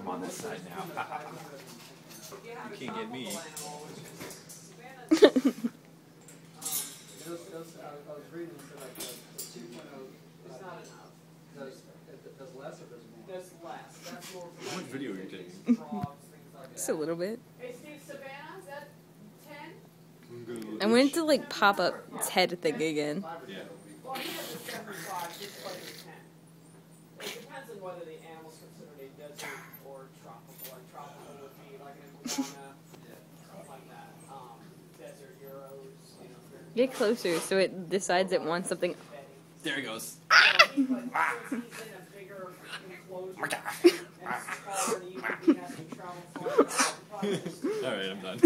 I'm on this side now. You can't get me. I was reading so like the 2.0 is not enough. Does less or does more? Does less. That's more. How much video are you taking? Just a little bit. Hey Steve, Savannah, is that 10? I wanted to like pop up its head thing again. Yeah. Well, he has a 75, just like a 10. It depends on whether the animal's considered a desert or tropical. Like tropical would be like an iguana, something like that. Desert Euros, you know. Get closer so it decides it wants something. There he goes. Alright, I'm done.